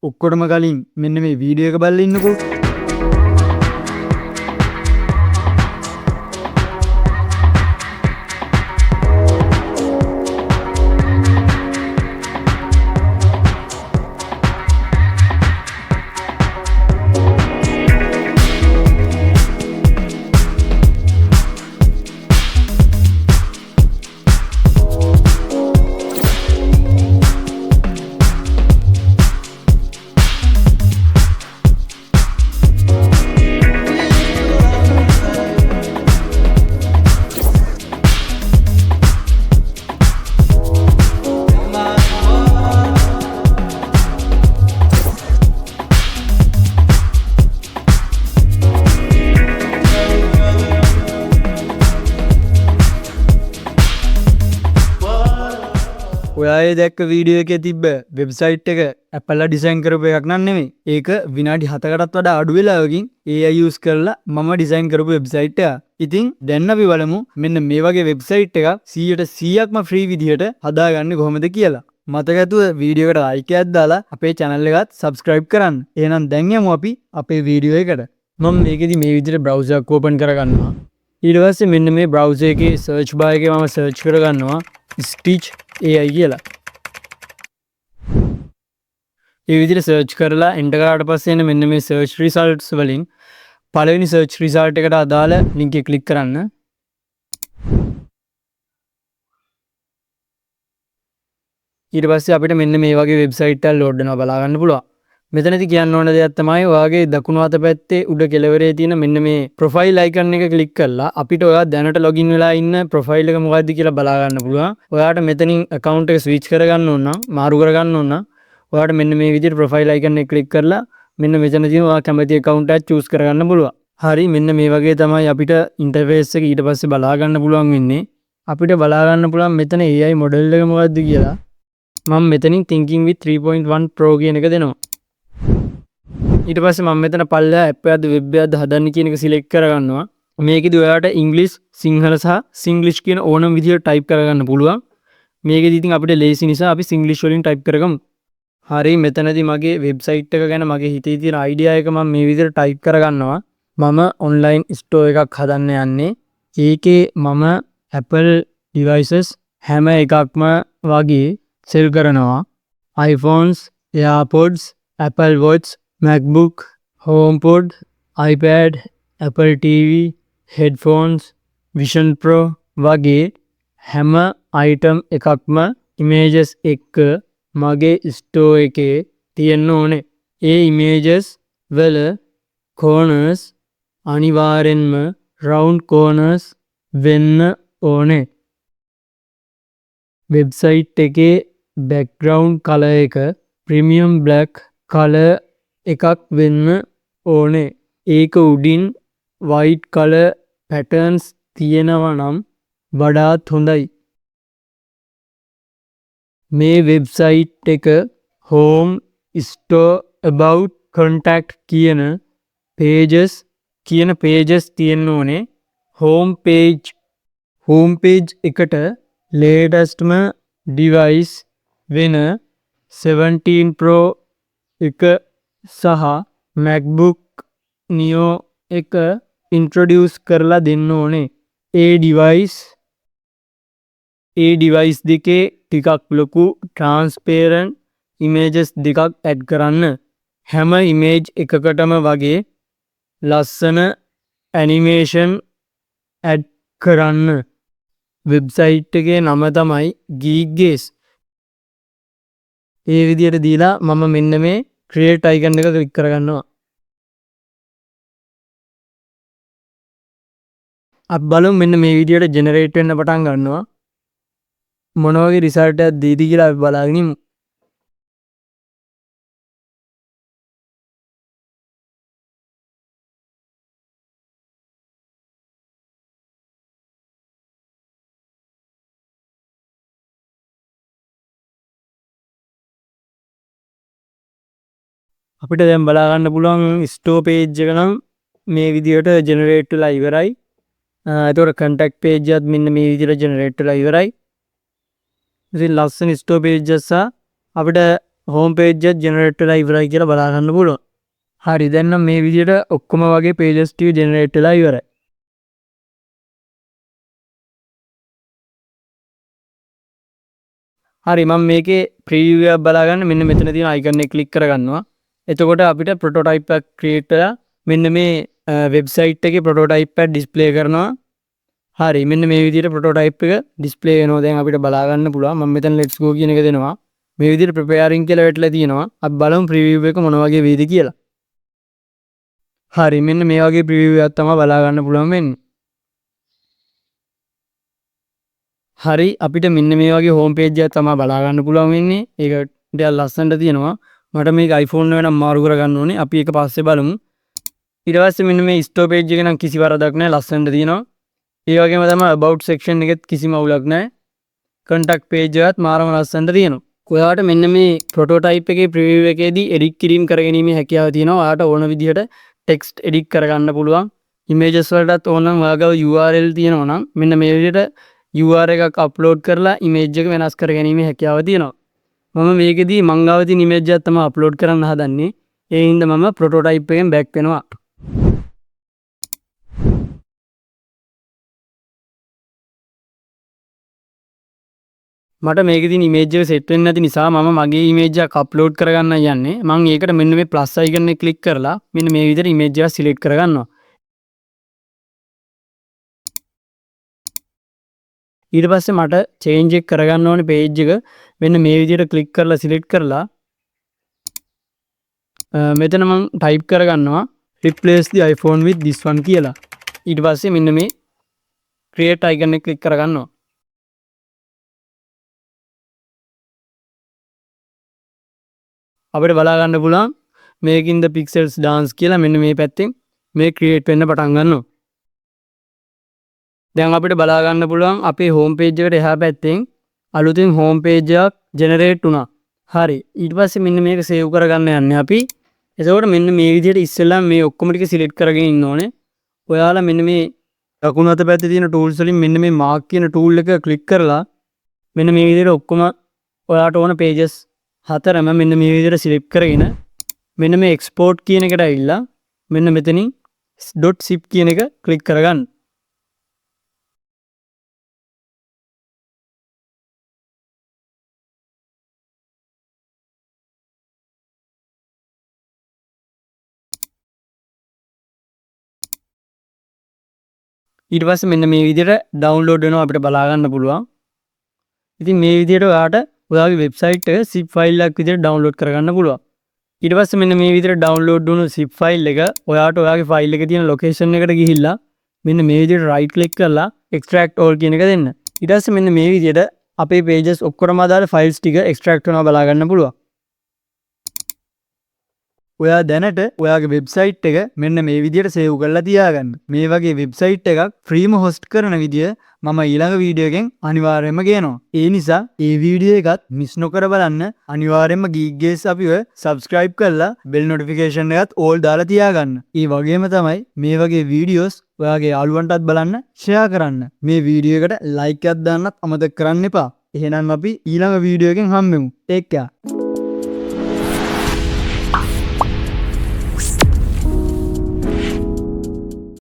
ඔක්කොටම කලින් මෙන්න මේ වීඩියෝ එක බලලා ඉන්නකෝ. ඔයා දැක්ක වීඩියෝ එකේ තිබ්බ වෙබ්සයිට් එක Apple ඩිසයින් කරපු එකක් නන් නෙමෙයි. ඒක විනාඩි 7කටත් වඩා අඩු වෙලාවකින් AI use කරලා මම ඩිසයින් කරපු වෙබ්සයිට් එක. ඉතින් දැන් අපි බලමු මෙන්න මේ වගේ වෙබ්සයිට් එකක් 100%ක්ම ෆ්‍රී විදිහට හදාගන්නේ කොහොමද කියලා. මතක ඇතුව වීඩියෝ එකට like එකක් දාලා අපේ channel එකත් subscribe කරන්න. එහෙනම් දැන් යමු අපි අපේ වීඩියෝ එකට. මම මේකෙදි මේ විදිහට browser එක open කරගන්නවා. ඊට පස්සේ මෙන්න මේ browser එකේ search bar එකේ මම search කරගන්නවා Stitch AI කියලා. ඒ විදිහට search කරලා enter කරාට පස්සේ එන මෙන්න මේ search results වලින් පළවෙනි search result එකට අදාළ link එක click කරන්න. ඊට පස්සේ අපිට මෙන්න මේ වගේ website එකක් load වෙනවා බලා ගන්න පුළුවන්. මෙතනදී කියන්න ඕන දෙයක් තමයි ඔයාගේ දකුණු අත පැත්තේ උඩ කෙළවරේ තියෙන මෙන්න මේ profile icon එක click කරලා අපිට ඔයා දැනට login වෙලා ඉන්න profile එක මොකක්ද කියලා බලා ගන්න පුළුවන්. ඔයාට මෙතනින් account එක switch කරගන්න ඕන නම් මාරු කරගන්න ඕන නම් ඔයාට මෙන්න මේ විදිහට profile icon එක click කරලා මෙන්න මෙතන තියෙන ඔයා කැමති account එකක් choose කරගන්න පුළුවන්. හරි මෙන්න මේ වගේ තමයි අපිට interface එක ඊට පස්සේ බලා ගන්න පුළුවන් වෙන්නේ. අපිට බලා ගන්න පුළුවන් මෙතන AI model එක මොකක්ද කියලා. මම මෙතනින් thinking with 3.1 pro කියන එක දෙනවා. ඊට පස්සේ මම මෙතන පල්ලෙහා app එකක්ද web එකක්ද හදන්න කියන එක select කරගන්නවා. මේකෙදි ඔයාලට English සිංහල සහ Singlish කියන ඕනම විදිහට type කරගන්න පුළුවන්. මේකෙදි ඉතින් අපිට ලේසි නිසා අපි Singlish වලින් type කරගමු. හරි මෙතනදී මගේ website එක ගැන මගේ හිතේ තියෙන idea එක මම මේ විදිහට type කරගන්නවා. මම online store එකක් හදන්න යන්නේ. ඒකේ මම Apple devices හැම එකක්ම වගේ sell කරනවා. iPhones, AirPods, Apple Watch, MacBook, HomePod, iPad, Apple TV, headphones, Vision Pro වගේ හැම item එකක්ම images එක්ක මගේ store එකේ තියෙන්න ඕනේ. ඒ images වල corners අනිවාර්යෙන්ම round corners වෙන්න ඕනේ. website එකේ background color එක premium black color එකක් වෙන්න ඕනේ. ඒක උඩින් white color patterns තියෙනවා නම් වඩාත් හොඳයි. මේ වෙබ්සයිට් එක home, store, about, contact කියන pages තියෙන්න ඕනේ. home page එකට latestම device වෙන 17 Pro එක සහ MacBook Neo එක introduce කරලා දෙන්න ඕනේ. ඒ device දෙකේ ටිකක් ලොකු transparent images දෙකක් add කරන්න. හැම image එකකටම වගේ ලස්සන animation add කරන්න. website එකේ නම තමයි Geekgaze. ඒ විදිහට දීලා මම මෙන්න මේ create icon එක click කරගන්නවා. අපි බලමු මෙන්න මේ විදිහට generate වෙන්න පටන් ගන්නවා. මොන වගේ result එකක් දීද කියලා අපි බලාගෙන ඉමු. අපිට දැන් බලා ගන්න පුළුවන් store page එක නම් මේ විදිහට generate වෙලා ඉවරයි. එතකොට contact page එකත් මෙන්න මේ විදිහට generate වෙලා ඉවරයි. ඉතින් ලස්සන store page එක අපිට හෝම් පේජ් එක ජෙනරේට් වෙලා ඉවරයි කියලා බලා ගන්න පුළුවන්. හරි දැන් නම් මේ විදිහට ඔක්කොම වගේ pages ටික ජෙනරේට් වෙලා ඉවරයි. හරි මම මේකේ ප්‍රීවියු එක බලා ගන්න මෙන්න මෙතන තියෙන icon එක ක්ලික් කරගන්නවා. එතකොට අපිට prototype එකක් create වෙලා මෙන්න මේ website එකේ prototype එක display කරනවා. හරි මෙන්න මේ විදිහට prototype එක display වෙනවා. දැන් අපිට බලා ගන්න පුළුවන්. මම මෙතන let's go කියන එක දෙනවා. මේ විදිහට preparing කියලා වැටලා තියෙනවා. අපි බලමු preview එක මොන වගේ වෙයිද කියලා. හරි මෙන්න මේ වගේ preview එකක් තමයි බලා ගන්න පුළුවන් වෙන්නේ. හරි අපිට මෙන්න මේ වගේ හෝම් පේජ් එකක් තමයි බලා ගන්න පුළුවන් වෙන්නේ. ඒක ටිකක් ලස්සනට තියෙනවා. මට මේක iPhone එක නම් මාරු කරගන්න ඕනේ. අපි ඒක පස්සේ බලමු. ඊට පස්සේ මෙන්න මේ store page එක නම් කිසි වරදක් නැහැ. ලස්සනට තියෙනවා. ඒ වගේම තමයි about section එකෙත් කිසිම අවුලක් නැහැ. contact page එකත් මාරම ලස්සනට තියෙනවා. ඔයාලට මෙන්න මේ prototype එකේ preview එකේදී edit කිරීම කරගැනීමේ හැකියාව තියෙනවා. ඔයාලට ඕන විදිහට text edit කරගන්න පුළුවන්. images වලටත් ඕන නම් ඔයාගාව URL තියෙනවා නම් මෙන්න මේ විදිහට URL එකක් අප්ලෝඩ් කරලා image එක වෙනස් කරගැනීමේ හැකියාව තියෙනවා. මම මේකෙදී මං ගාව තියෙන image එකක් තමයි අප්ලෝඩ් කරන්න හදන්නේ. ඒ හින්දා මම prototype එකෙන් back වෙනවා. මට මේකේ තියෙන image එක set වෙන්නේ නැති නිසා මම මගේ image එක අප්ලෝඩ් කරගන්න යන්නේ. මම ඒකට මෙන්න මේ plus icon එක click කරලා මෙන්න මේ විදිහට image එක select කරගන්නවා. ඊට පස්සේ මට change එක කරගන්න ඕනේ page එක. මෙන්න මේ විදිහට click කරලා select කරලා මෙතන මම type කරගන්නවා replace the iPhone with this one කියලා. ඊට පස්සේ මෙන්න මේ create icon එක click කරගන්නවා. අපිට බලා ගන්න පුළුවන් මේකින් the pixels dance කියලා මෙන්න මේ පැත්තෙන් මේ create වෙන්න පටන් ගන්නවා. දැන් අපිට බලා ගන්න පුළුවන් අපේ home page එකට එහා පැත්තෙන් අලුතින් home page එකක් generate වුණා. හරි ඊට පස්සේ මෙන්න මේක save කරගන්න යන්නේ අපි. එතකොට මෙන්න මේ විදිහට ඉස්සෙල්ලා මේ ඔක්කොම ටික select කරගෙන ඉන්න ඕනේ. ඔයාලා මෙන්න මේ දකුණු අත පැත්තේ තියෙන tools වලින් මෙන්න මේ mark කියන tool එක click කරලා මෙන්න මේ විදිහට ඔක්කොම ඔයාලට ඕන pages හතරම මෙන්න මේ විදිහට select කරගෙන මෙන්න මේ export කියන එකට ඇවිල්ලා මෙන්න මෙතනින් .zip කියන එක click කරගන්න. ඊට පස්සේ මෙන්න මේ විදිහට download වෙනවා අපිට බලා ගන්න පුළුවන්. ඉතින් මේ විදිහට ඔයාලට ඔයාගේ වෙබ්සයිට් එක zip file එකක් විදිහට download කරගන්න පුළුවන්. ඊට පස්සේ මෙන්න මේ විදිහට download වුණු zip file එක ඔයාලට ඔයාගේ file එකේ තියෙන location එකට ගිහිල්ලා මෙන්න මේ විදිහට right click කරලා extract all කියන එක දෙන්න. ඊට පස්සේ මෙන්න මේ විදිහට අපේ pages ඔක්කොම අදාළ files ටික extract වෙනවා බලා ගන්න පුළුවන්. ඔයා දැනට ඔයාගේ වෙබ්සයිට් එක මෙන්න මේ විදිහට සේව් කරලා තියාගන්න. මේ වගේ වෙබ්සයිට් එකක් ෆ්‍රීම හොස්ට් කරන විදිය මම ඊළඟ වීඩියෝ එකෙන් අනිවාර්යයෙන්ම කියනවා. ඒ නිසා ඒ වීඩියෝ එකත් මිස් නොකර බලන්න අනිවාර්යයෙන්ම Geekgaze අපිව subscribe කරලා bell notification එකත් all දාලා තියාගන්න. ඒ වගේම තමයි මේ වගේ වීඩියෝස් ඔයාගේ යාළුවන්ටත් බලන්න share කරන්න. මේ වීඩියෝ එකට like එකක් දාන්නත් අමතක කරන්න එපා. එහෙනම් අපි ඊළඟ වීඩියෝ එකෙන් හම්බෙමු. take care.